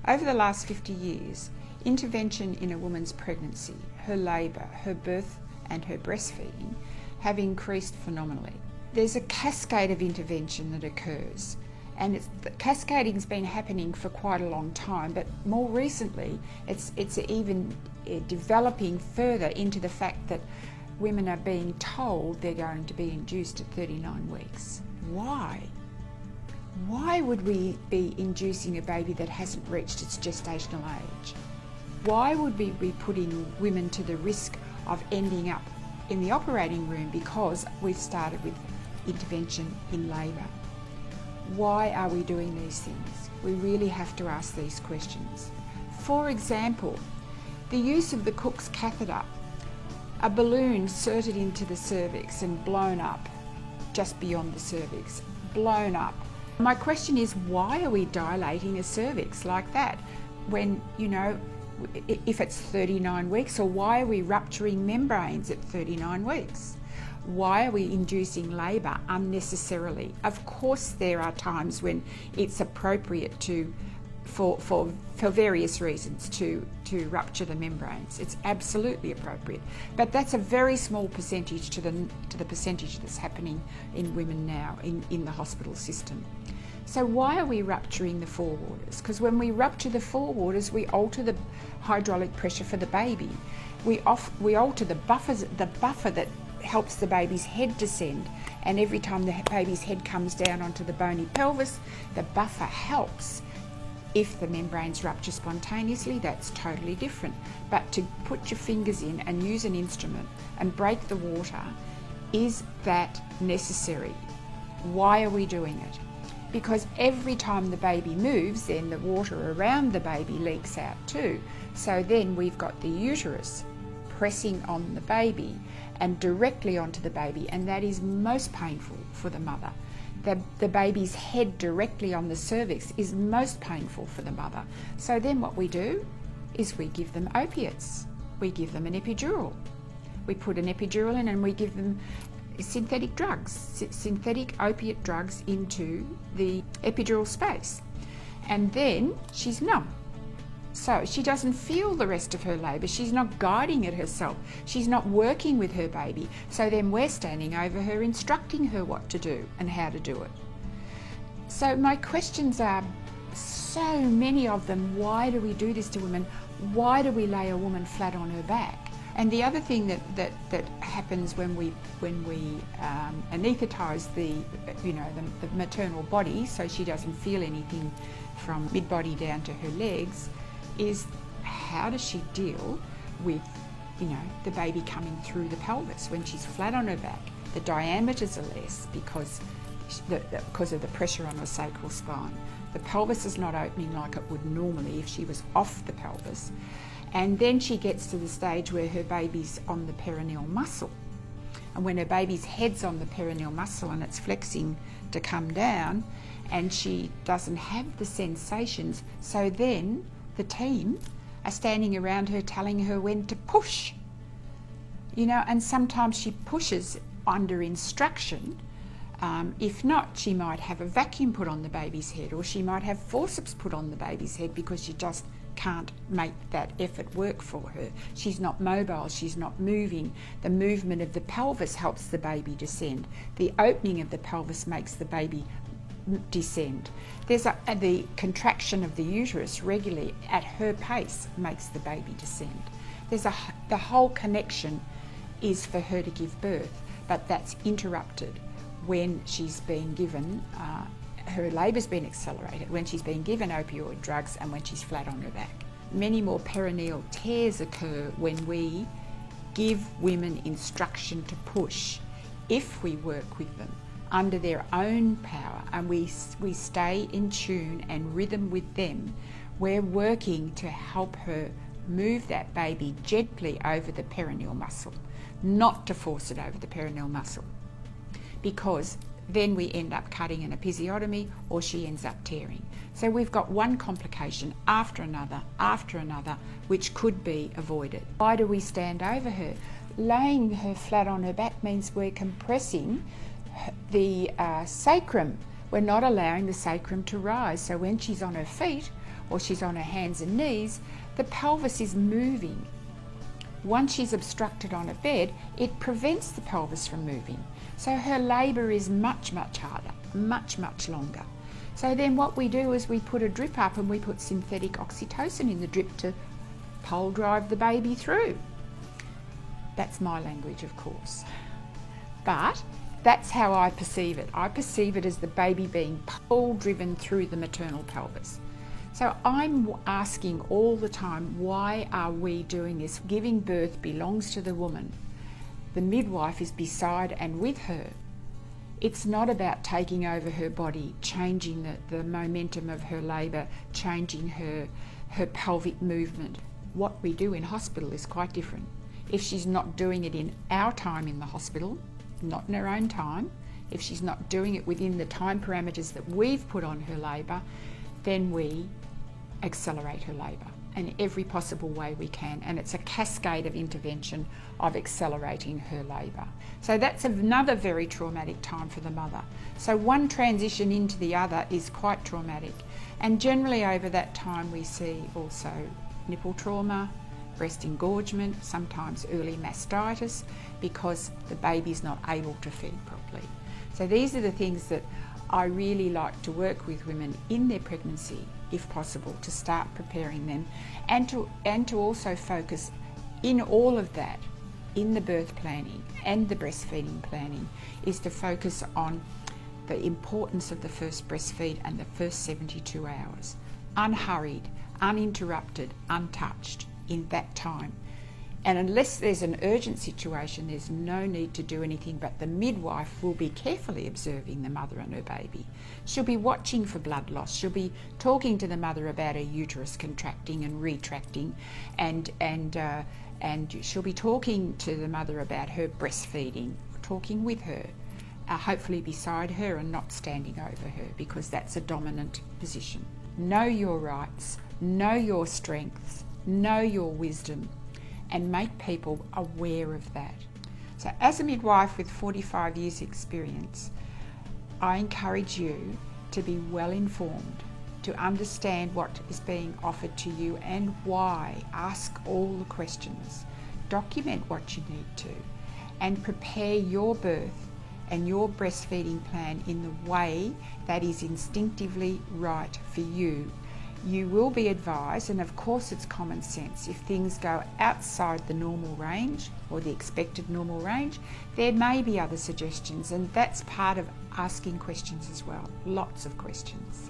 Over the last 50 years, intervention in a woman's pregnancy, her labour, her birth and her breastfeeding have increased phenomenally. There's a cascade of intervention that occurs, and the cascading's been happening for quite a long time, but more recently it's even developing further into the fact that women are being told they're going to be induced at 39 weeks. Why? Why would we be inducing a baby that hasn't reached its gestational age? Why would we be putting women to the risk of ending up in the operating room because we've started with intervention in labour? Why are we doing these things? We really have to ask these questions. For example, the use of the Cook's catheter, a balloon inserted into the cervix and blown up just beyond the cervix, blown up. My question is, why are we dilating a cervix like that when, if it's 39 weeks, or why are we rupturing membranes at 39 weeks? Why are we inducing labour unnecessarily? Of course there are times when it's appropriate for various reasons to rupture the membranes. It's absolutely appropriate, but that's a very small percentage to the percentage that's happening in women now in the hospital system. So why are we rupturing the forewaters? Because when we rupture the forewaters, we alter the hydraulic pressure for the baby. We alter the buffer that helps the baby's head descend, and every time the baby's head comes down onto the bony pelvis, the buffer helps. If the membranes rupture spontaneously, that's totally different. But to put your fingers in and use an instrument and break the water, is that necessary? Why are we doing it? Because every time the baby moves, then the water around the baby leaks out too. So then we've got the uterus pressing on the baby and directly onto the baby, and that is most painful for the mother. The baby's head directly on the cervix is most painful for the mother. So then what we do is we give them opiates. We give them an epidural. We put an epidural in and we give them synthetic drugs, synthetic opiate drugs into the epidural space. And then she's numb. So she doesn't feel the rest of her labour. She's not guiding it herself. She's not working with her baby. So then we're standing over her, instructing her what to do and how to do it. So my questions are, so many of them, why do we do this to women? Why do we lay a woman flat on her back? And the other thing that happens when we anaesthetise the maternal body, so she doesn't feel anything from mid-body down to her legs, is how does she deal with the baby coming through the pelvis when she's flat on her back? The diameters are less because of the pressure on the sacral spine. The pelvis is not opening like it would normally if she was off the pelvis. And then she gets to the stage where her baby's on the perineal muscle. And when her baby's head's on the perineal muscle and it's flexing to come down, and she doesn't have the sensations, so then the team are standing around her telling her when to push. And sometimes she pushes under instruction. If not, she might have a vacuum put on the baby's head, or she might have forceps put on the baby's head because she just can't make that effort work for her. She's not mobile, she's not moving. The movement of the pelvis helps the baby descend. The opening of the pelvis makes the baby descend. The contraction of the uterus regularly at her pace makes the baby descend. The whole connection is for her to give birth, but that's interrupted when she's been given her labour's been accelerated, when she's been given opioid drugs, and when she's flat on her back. Many more perineal tears occur when we give women instruction to push, if we work with them under their own power and we stay in tune and rhythm with them. We're working to help her move that baby gently over the perineal muscle, not to force it over the perineal muscle, because then we end up cutting an episiotomy or she ends up tearing. So we've got one complication after another, which could be avoided. Why do we stand over her? Laying her flat on her back means we're compressing the sacrum. We're not allowing the sacrum to rise. So when she's on her feet, or she's on her hands and knees, the pelvis is moving. Once she's obstructed on a bed, it prevents the pelvis from moving. So her labour is much, much harder, much, much longer. So then what we do is we put a drip up and we put synthetic oxytocin in the drip to pole drive the baby through. That's my language, of course. But that's how I perceive it. I perceive it as the baby being pole driven through the maternal pelvis. So I'm asking all the time, why are we doing this? Giving birth belongs to the woman. The midwife is beside and with her. It's not about taking over her body, changing the momentum of her labour, changing her pelvic movement. What we do in hospital is quite different. If she's not doing it in our time in the hospital, not in her own time, if she's not doing it within the time parameters that we've put on her labour, then we accelerate her labour in every possible way we can, and it's a cascade of intervention of accelerating her labour. So that's another very traumatic time for the mother. So one transition into the other is quite traumatic, and generally over that time we see also nipple trauma, breast engorgement, sometimes early mastitis because the baby's not able to feed properly. So these are the things that I really like to work with women in their pregnancy, if possible, to start preparing them, and to also focus in all of that, in the birth planning and the breastfeeding planning, is to focus on the importance of the first breastfeed and the first 72 hours, unhurried, uninterrupted, untouched in that time. And unless there's an urgent situation, there's no need to do anything, but the midwife will be carefully observing the mother and her baby. She'll be watching for blood loss. She'll be talking to the mother about her uterus contracting and retracting, and she'll be talking to the mother about her breastfeeding, talking with her, hopefully beside her and not standing over her, because that's a dominant position. Know your rights, know your strengths, know your wisdom, and make people aware of that. So as a midwife with 45 years experience, I encourage you to be well informed, to understand what is being offered to you and why. Ask all the questions, document what you need to, and prepare your birth and your breastfeeding plan in the way that is instinctively right for you. You will be advised, and of course it's common sense, if things go outside the normal range or the expected normal range, there may be other suggestions, and that's part of asking questions as well, lots of questions.